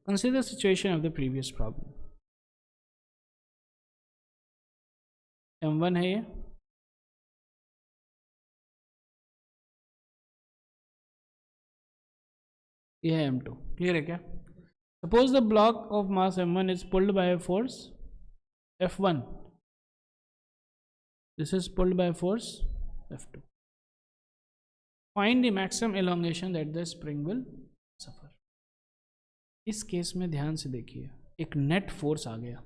Consider the situation of the previous problem. M1 है ये है M2. क्लियर है क्या? Suppose the block of mass M1 is pulled by force F1. This is pulled by force F2. Find the maximum elongation that the spring will suffer. इस case में ध्यान से देखिए, एक नेट फोर्स आ गया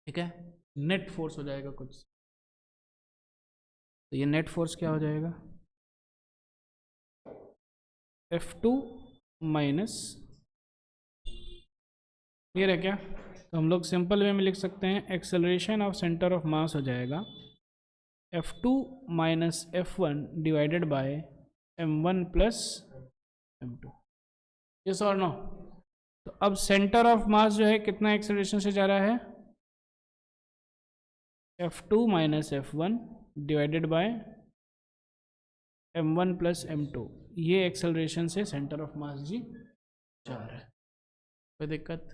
ठीक है. नेट फोर्स हो जाएगा कुछ, तो ये नेट फोर्स क्या हो जाएगा? F2 माइनस, क्लियर है क्या? तो हम लोग सिंपल वे में लिख सकते हैं, acceleration of centre of mass हो जाएगा F2 minus F1 divided by M1 plus M2. Yes और नो? तो अब सेंटर ऑफ मास जो है कितना एक्सेलरेशन से जा रहा है? F2 minus F1 divided by M1 plus M2. ये एक्सेलरेशन से सेंटर ऑफ मास जी जा रहा है. कोई दिक्कत,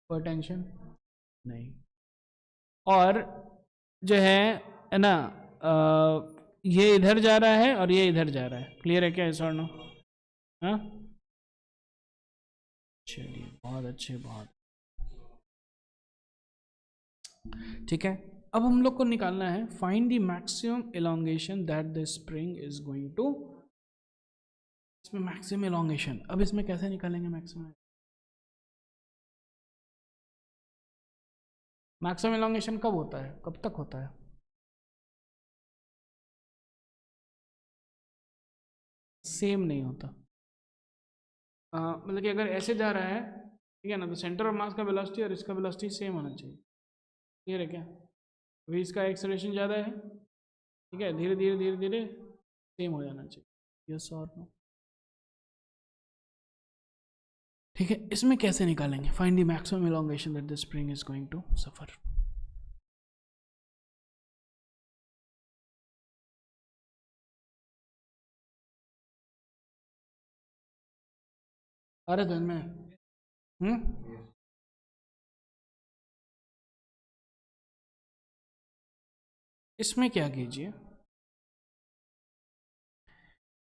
कोई टेंशन नहीं. और जो है ना, ये इधर जा रहा है और ये इधर जा रहा है. क्लियर है क्या? इस और नो? हाँ, चलिए बहुत अच्छे, बहुत ठीक है. अब हम लोग को निकालना है find the maximum elongation that the spring is going to. इसमें मैक्सिमम एलोंगेशन, अब इसमें कैसे निकालेंगे मैक्सिमम? मैक्सिमम एलोंगेशन कब होता है, कब तक होता है? सेम नहीं होता. मतलब कि अगर ऐसे जा रहा है, ठीक है ना, तो सेंटर ऑफ मास का वेलोसिटी और इसका वेलोसिटी सेम होना चाहिए. क्लियर है क्या? अभी इसका एक्सेलरेशन ज़्यादा है, ठीक है, धीरे धीरे धीरे धीरे सेम हो जाना चाहिए. यस और नो? ठीक है. इसमें कैसे निकालेंगे? Find the maximum elongation that the spring is going to suffer. अरे धन में इसमें क्या कीजिए,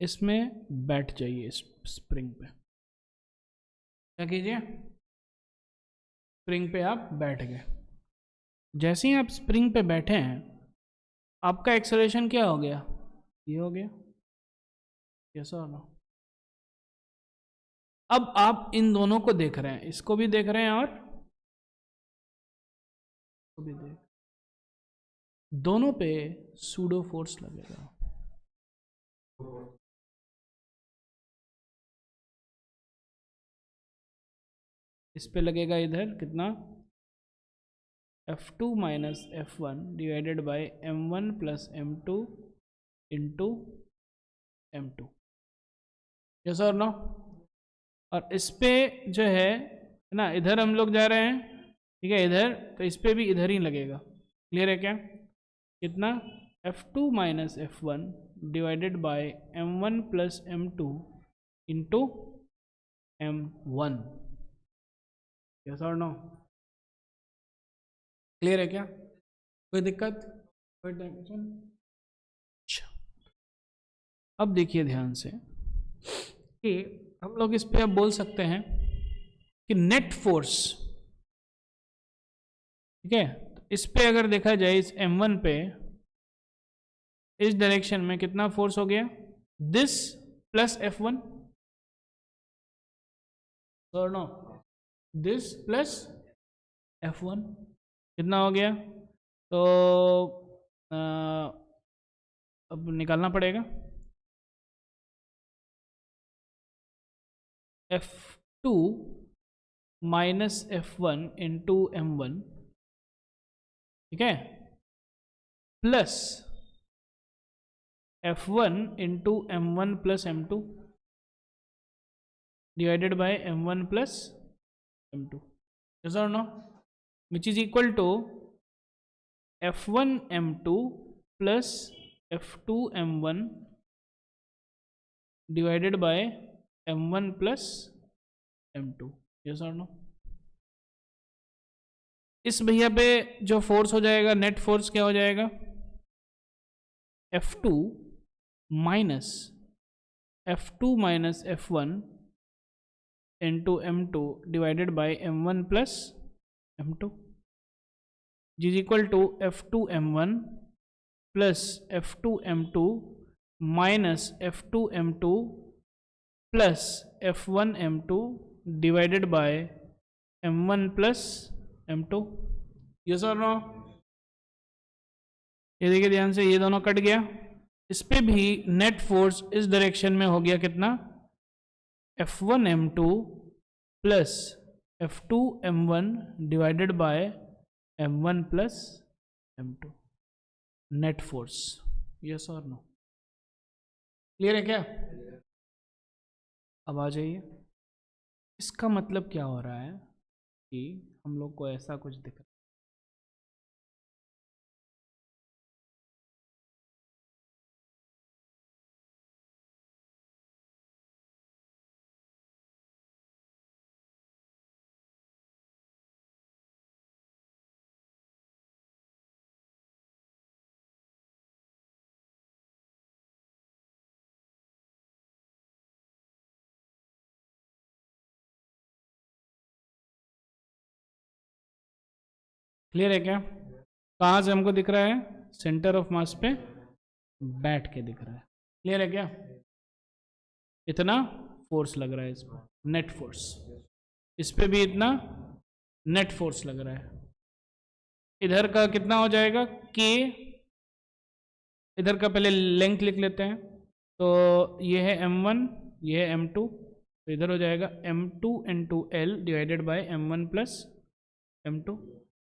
इसमें बैठ जाइए, इस स्प्रिंग पे. क्या कीजिए? स्प्रिंग पे आप बैठ गए. जैसे ही आप स्प्रिंग पे बैठे हैं, आपका एक्सेलरेशन क्या हो गया? ये हो गया. कैसा होगा? अब आप इन दोनों को देख रहे हैं, इसको भी देख रहे हैं और इसको भी देख, दोनों पे सूडो फोर्स लगेगा. इस पे लगेगा इधर कितना? F2 minus F1 divided by M1 plus M2 into M2. Yes और नो? और इस पे जो है ना, इधर हम लोग जा रहे हैं, ठीक है, इधर, तो इस पे भी इधर ही लगेगा. क्लियर है क्या? कितना? F2 minus F1 divided by M1 plus M2 into M1. Yes और नो? क्लियर है क्या? कोई दिक्कत, कोई टेंशन? अच्छा, अब देखिए ध्यान से कि हम लोग इस पे अब बोल सकते हैं कि नेट फोर्स, ठीक है, तो इस पे अगर देखा जाए, इस M1 पे इस डायरेक्शन में कितना फोर्स हो गया? दिस प्लस F1 और नो, दिस प्लस F1 कितना हो गया? तो अब निकालना पड़ेगा. F2 minus F1 into M1, ठीक है, plus F1 into M1 plus M2. divided by m1 plus m2. Yes or no? Which is equal to f1 m2 plus f2 m1 divided by m1 plus m2. Yes or no? इस भैया पे जो force हो जाएगा, net force क्या हो जाएगा, F2 minus F1 into M2 divided by M1 plus M2 is equal to F2 M1 plus F2 M2 minus F2 M2 plus F1 M2 divided by M1 plus M2. Yes और no? ये देखिए ध्यान से, ये दोनों cut गया. इस पे भी नेट फोर्स इस डायरेक्शन में हो गया कितना, F1 M2 plus F2 M1 divided by M1 plus M2 net force. Yes और नो? क्लियर है क्या? अब आ जाइए, इसका मतलब क्या हो रहा है कि हम लोग को ऐसा कुछ दिख रहा है. क्लियर है क्या? कहाँ से हमको दिख रहा है, सेंटर ऑफ मास पे बैठ के दिख रहा है. क्लियर है क्या? इतना फोर्स लग रहा है इस पर, नेट फोर्स. इस पे भी इतना नेट फोर्स लग रहा है. इधर का कितना हो जाएगा, के. इधर का पहले लेंथ लिख लेते हैं. तो ये है M1, ये है M2. तो इधर हो जाएगा M2 into L divided by M1 plus M2.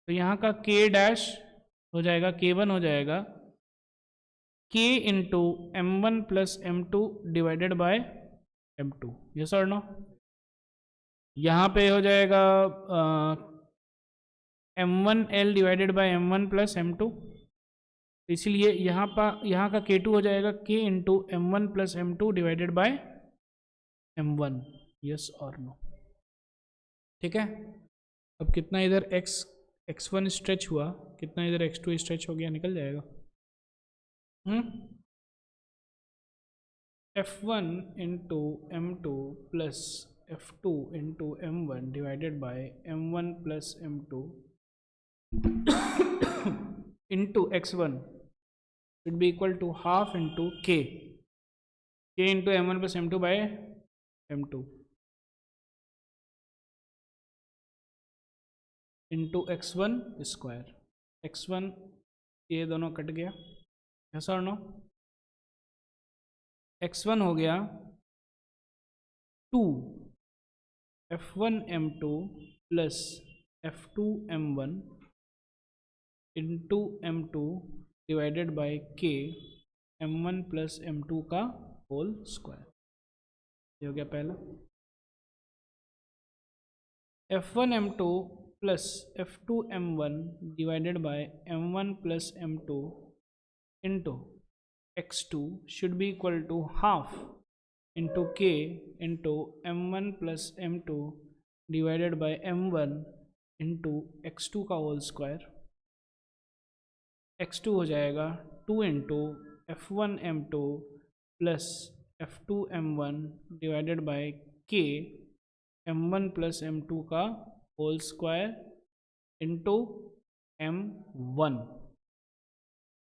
तो यहाँ का K डैश हो जाएगा, K1 हो जाएगा K into M1 plus M2 divided bye M2. Yes और नो? यहाँ पे हो जाएगा M1L divided by M1 plus M2. इसीलिए यहाँ का K2 हो जाएगा K into M1 plus M2 divided by M1. Yes और नो? ठीक है. अब कितना इधर x1 स्ट्रेच हुआ, कितना इधर x2 स्ट्रेच हो गया, निकल जाएगा. F1 into M2 plus F2 into M1 divided by M1 plus M2 into x1 should be equal to half into K into M1 plus M2 by M2 into x1 square. x1 ये दोनों cut गया. Yes और no? x1 हो गया 2 F1 M2 plus F2 M1 into M2 divided by K M1 plus M2 का whole square. ये हो गया पहला. F1 M2 plus F2 M1 divided by M1 plus M2 into x2 should be equal to half into K into M1 plus M2 divided by M1 into x2 का whole square. x2 हो जाएगा 2 into F1 M2 plus F2 M1 divided by K M1 plus M2 का whole square into M1.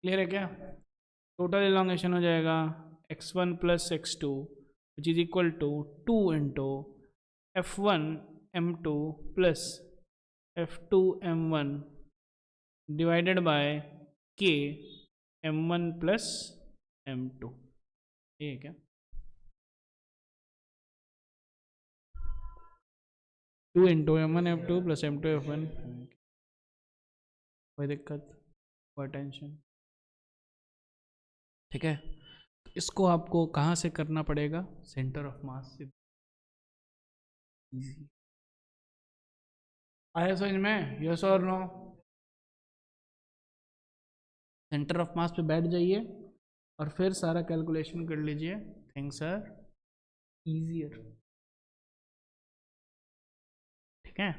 Clear है क्या? Total elongation हो जाएगा x1 plus x2 which is equal to 2 into F1 M2 plus F2 M1 divided by K M1 plus M2. ये है क्या? 2 into M1 F2 plus M2 F1. कोई दिक्कत, कोई टेंशन? ठीक है. इसको आपको कहाँ से करना पड़ेगा, सेंटर ऑफ मास से. इजी। आया समझ में? यस और नो? सेंटर ऑफ मास पे बैठ जाइए और फिर सारा कैलकुलेशन कर लीजिए। Things are easier. ठीक है,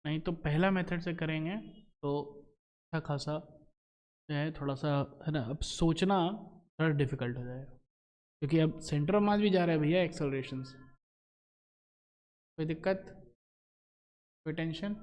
नहीं तो पहला मेथड से करेंगे तो अच्छा खासा जो है थोड़ा सा, है ना, अब सोचना थोड़ा डिफिकल्ट हो जाएगा, क्योंकि अब सेंटर ऑफ मास भी जा रहा है भैया एक्सेलरेशन से। कोई दिक्कत, कोई टेंशन?